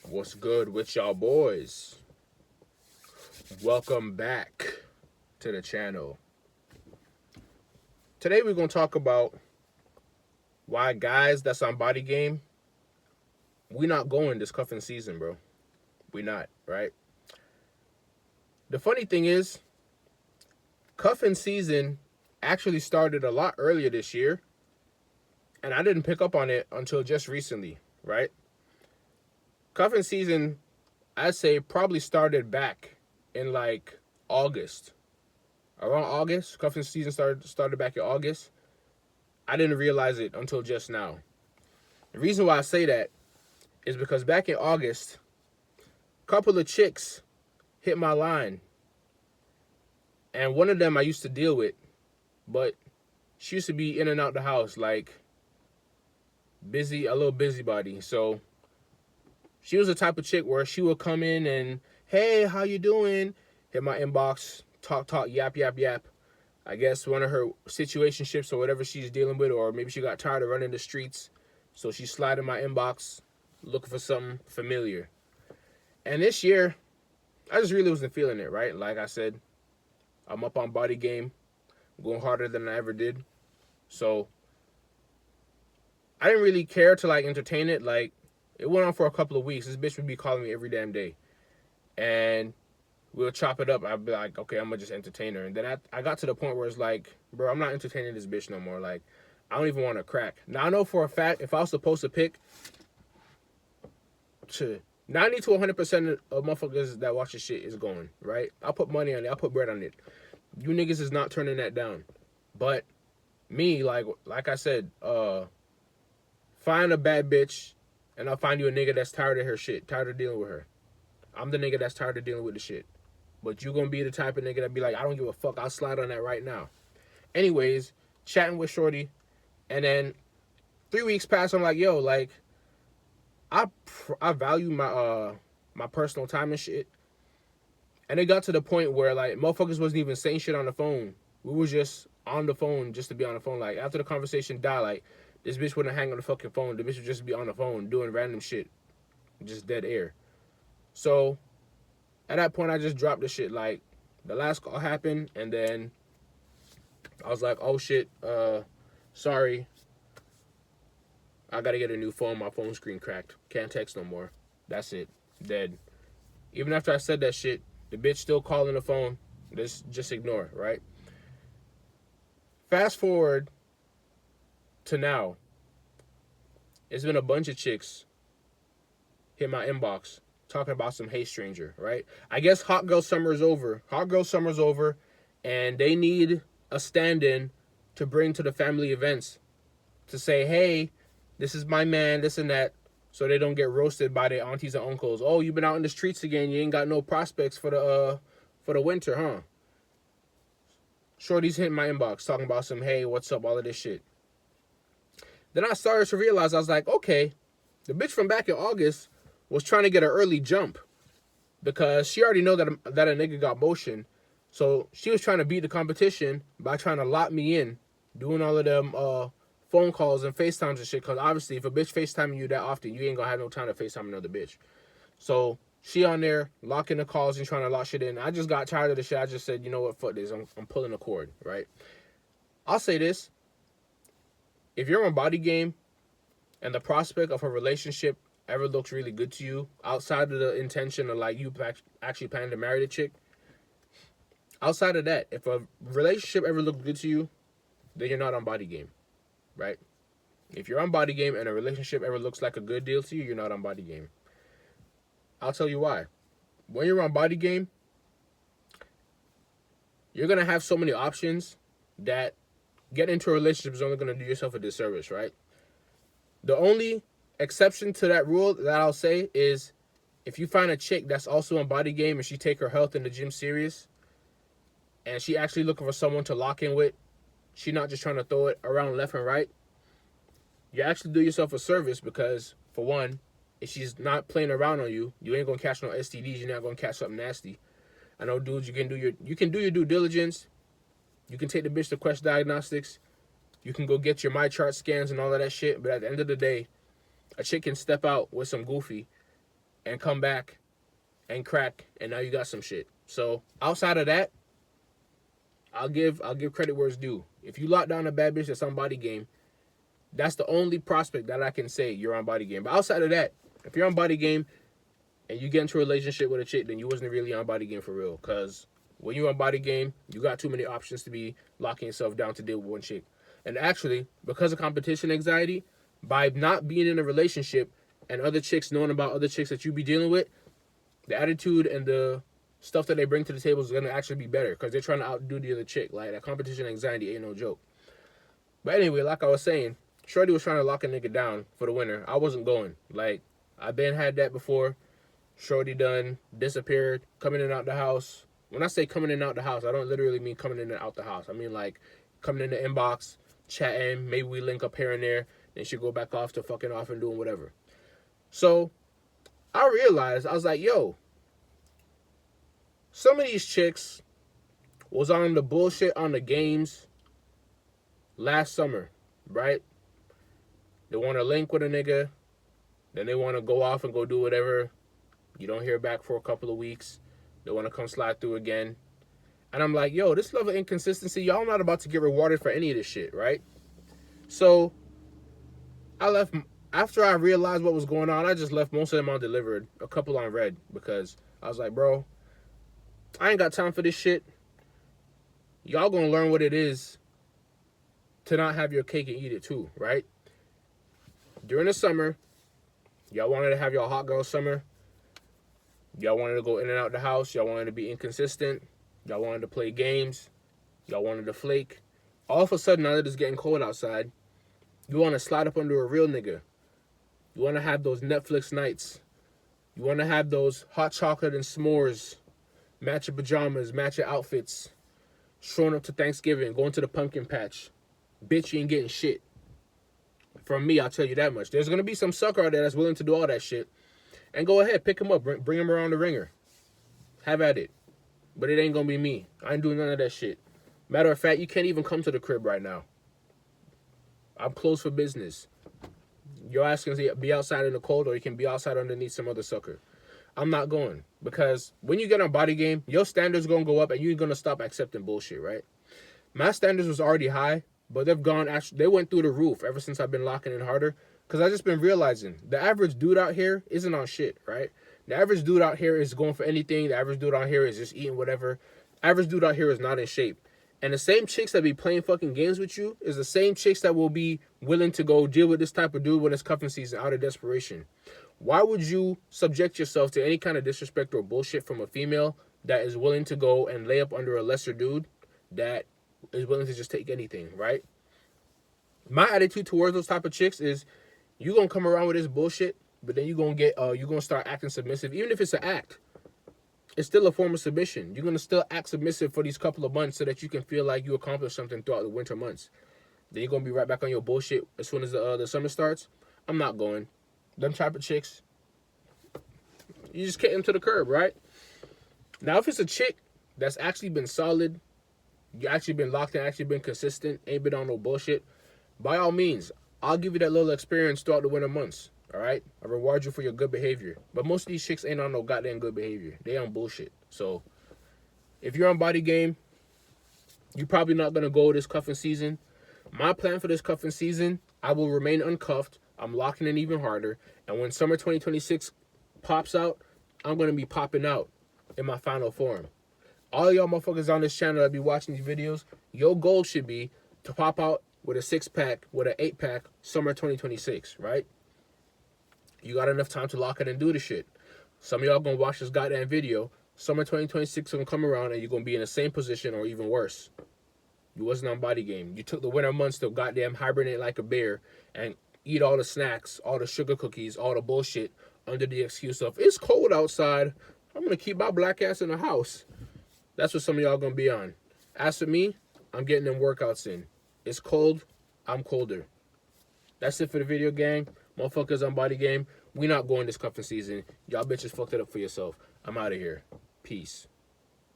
What's good with y'all boys? Welcome back to the channel. Today we're going to talk about why guys that's on body game, we not going this cuffing season, bro. We not, right? The funny thing is, cuffing season actually started a lot earlier this year, and I didn't pick up on it until just recently, right? Cuffing season, I'd say, probably started back in like August. Around August, cuffing season started back in August. I didn't realize it until just now. The reason why I say that is because back in August, a couple of chicks hit my line. And one of them I used to deal with, but she used to be in and out the house, like a little busybody. So she was the type of chick where she would come in and, hey, how you doing? Hit my inbox, talk, yap. I guess one of her situationships or whatever she's dealing with, or maybe she got tired of running the streets, so she slid in my inbox looking for something familiar. And this year, I just really wasn't feeling it, right? Like I said, I'm up on body game, going harder than I ever did. So I didn't really care to like entertain it. Like, it went on for a couple of weeks. This bitch would be calling me every damn day. And we'll chop it up. I'd be like, okay, I'm going to just entertain her. And then I got to the point where it's like, bro, I'm not entertaining this bitch no more. Like, I don't even want to crack. Now, I know for a fact, if I was supposed to pick to 90 to 100% of motherfuckers that watch this shit is going, right? I'll put money on it. I'll put bread on it. You niggas is not turning that down. But me, like I said, find a bad bitch, and I'll find you a nigga that's tired of her shit, tired of dealing with her. I'm the nigga that's tired of dealing with the shit. But you gonna be the type of nigga that be like, I don't give a fuck, I'll slide on that right now. Anyways, chatting with shorty, and then 3 weeks pass, I'm like, yo, like, I value my personal time and shit. And it got to the point where, like, motherfuckers wasn't even saying shit on the phone. We were just on the phone just to be on the phone. Like, after the conversation died, like, this bitch wouldn't hang on the fucking phone. The bitch would just be on the phone doing random shit. Just dead air. So, at that point, I just dropped the shit. Like, the last call happened, and then I was like, oh shit, sorry. I gotta get a new phone. My phone screen cracked. Can't text no more. That's it. Dead. Even after I said that shit, the bitch still calling the phone. Just ignore, right? Fast forward to now. It's been a bunch of chicks hit my inbox talking about some hey stranger, right? I guess hot girl summer is over. Hot girl summer's over, and they need a stand-in to bring to the family events to say, hey, this is my man, this and that, so they don't get roasted by their aunties and uncles. Oh, you been out in the streets again. You ain't got no prospects for the winter, huh? Shorty's hitting my inbox talking about some, hey, what's up, all of this shit. Then I started to realize, I was like, okay, the bitch from back in August was trying to get an early jump because she already know that a nigga got motion. So she was trying to beat the competition by trying to lock me in, doing all of them phone calls and FaceTimes and shit. Because obviously, if a bitch FaceTiming you that often, you ain't gonna have no time to FaceTime another bitch. So she on there locking the calls and trying to lock shit in. I just got tired of the shit. I just said, you know what, fuck this. I'm pulling the cord, right? I'll say this. If you're on body game and the prospect of a relationship ever looks really good to you, outside of the intention of like you actually planning to marry the chick, outside of that, if a relationship ever looks good to you, then you're not on body game, right? If you're on body game and a relationship ever looks like a good deal to you, you're not on body game. I'll tell you why. When you're on body game, you're going to have so many options that getting into a relationship is only going to do yourself a disservice, right? The only exception to that rule that I'll say is if you find a chick that's also on body game and she take her health in the gym serious and she actually looking for someone to lock in with, she not just trying to throw it around left and right, you actually do yourself a service because, for one, if she's not playing around on you, you ain't going to catch no STDs, you're not going to catch something nasty. I know dudes, you can do your due diligence. You can take the bitch to Quest Diagnostics. You can go get your MyChart scans and all of that shit. But at the end of the day, a chick can step out with some goofy and come back and crack, and now you got some shit. So outside of that, I'll give credit where it's due. If you lock down a bad bitch that's on Body Game, that's the only prospect that I can say you're on Body Game. But outside of that, if you're on Body Game and you get into a relationship with a chick, then you wasn't really on Body Game for real. Because when you're on Body Game, you got too many options to be locking yourself down to deal with one chick. And actually, because of competition anxiety, by not being in a relationship and other chicks knowing about other chicks that you be dealing with, the attitude and the stuff that they bring to the table is going to actually be better because they're trying to outdo the other chick. Like, that competition anxiety ain't no joke. But anyway, like I was saying, Shorty was trying to lock a nigga down for the winter. I wasn't going. Like, I've been had that before. Shorty done disappeared, coming in and out the house. When I say coming in and out the house, I don't literally mean coming in and out the house. I mean, like, coming in the inbox, chatting, maybe we link up here and there, then she go back off to fucking off and doing whatever. So I realized, I was like, yo, some of these chicks was on the bullshit on the games last summer, right? They want to link with a nigga, then they want to go off and go do whatever. You don't hear back for a couple of weeks. They want to come slide through again. And I'm like, yo, this level of inconsistency, y'all not about to get rewarded for any of this shit, right? So I left. After I realized what was going on, I just left most of them on delivered, a couple on red, because I was like, bro, I ain't got time for this shit. Y'all gonna learn what it is to not have your cake and eat it too, right? During the summer, y'all wanted to have your hot girl summer. Y'all wanted to go in and out the house. Y'all wanted to be inconsistent. Y'all wanted to play games. Y'all wanted to flake. All of a sudden, now that it's getting cold outside, you want to slide up under a real nigga. You want to have those Netflix nights. You want to have those hot chocolate and s'mores. Match your pajamas, match your outfits. Showing up to Thanksgiving, going to the pumpkin patch. Bitch, you ain't getting shit. From me, I'll tell you that much. There's going to be some sucker out there that's willing to do all that shit. And go ahead, pick him up, bring him around the ringer. Have at it. But it ain't going to be me. I ain't doing none of that shit. Matter of fact, you can't even come to the crib right now. I'm closed for business. Your ass can be outside in the cold, or you can be outside underneath some other sucker. I'm not going. Because when you get on Body Game, your standards going to go up and you're going to stop accepting bullshit, right? My standards was already high, but they went through the roof ever since I've been locking in harder. Because I just been realizing the average dude out here isn't on shit, right? The average dude out here is going for anything. The average dude out here is just eating whatever. Average dude out here is not in shape. And the same chicks that be playing fucking games with you is the same chicks that will be willing to go deal with this type of dude when it's cuffing season out of desperation. Why would you subject yourself to any kind of disrespect or bullshit from a female that is willing to go and lay up under a lesser dude that is willing to just take anything, right? My attitude towards those type of chicks is you gonna come around with this bullshit, but then you're gonna start acting submissive. Even if it's an act, it's still a form of submission. You're gonna still act submissive for these couple of months so that you can feel like you accomplished something throughout the winter months. Then you're gonna be right back on your bullshit as soon as the summer starts. I'm not going. Them type of chicks, you just kick them to the curb, right? Now, if it's a chick that's actually been solid, you actually been locked in, actually been consistent, ain't been on no bullshit, by all means, I'll give you that little experience throughout the winter months, all right? I reward you for your good behavior. But most of these chicks ain't on no goddamn good behavior. They on bullshit. So if you're on Body Game, you're probably not going to go this cuffing season. My plan for this cuffing season, I will remain uncuffed. I'm locking in even harder. And when summer 2026 pops out, I'm going to be popping out in my final form. All y'all motherfuckers on this channel that be watching these videos, your goal should be to pop out with a 6-pack, with an 8-pack, summer 2026, right? You got enough time to lock it and do the shit. Some of y'all gonna watch this goddamn video. Summer 2026 gonna come around and you're gonna be in the same position or even worse. You wasn't on Body Game. You took the winter months to goddamn hibernate like a bear and eat all the snacks, all the sugar cookies, all the bullshit under the excuse of, it's cold outside, I'm gonna keep my black ass in the house. That's what some of y'all gonna be on. As for me, I'm getting them workouts in. It's cold, I'm colder. That's it for the video, gang. Motherfuckers on Body Game. We not going this cuffing season. Y'all bitches fucked it up for yourself. I'm out of here. Peace.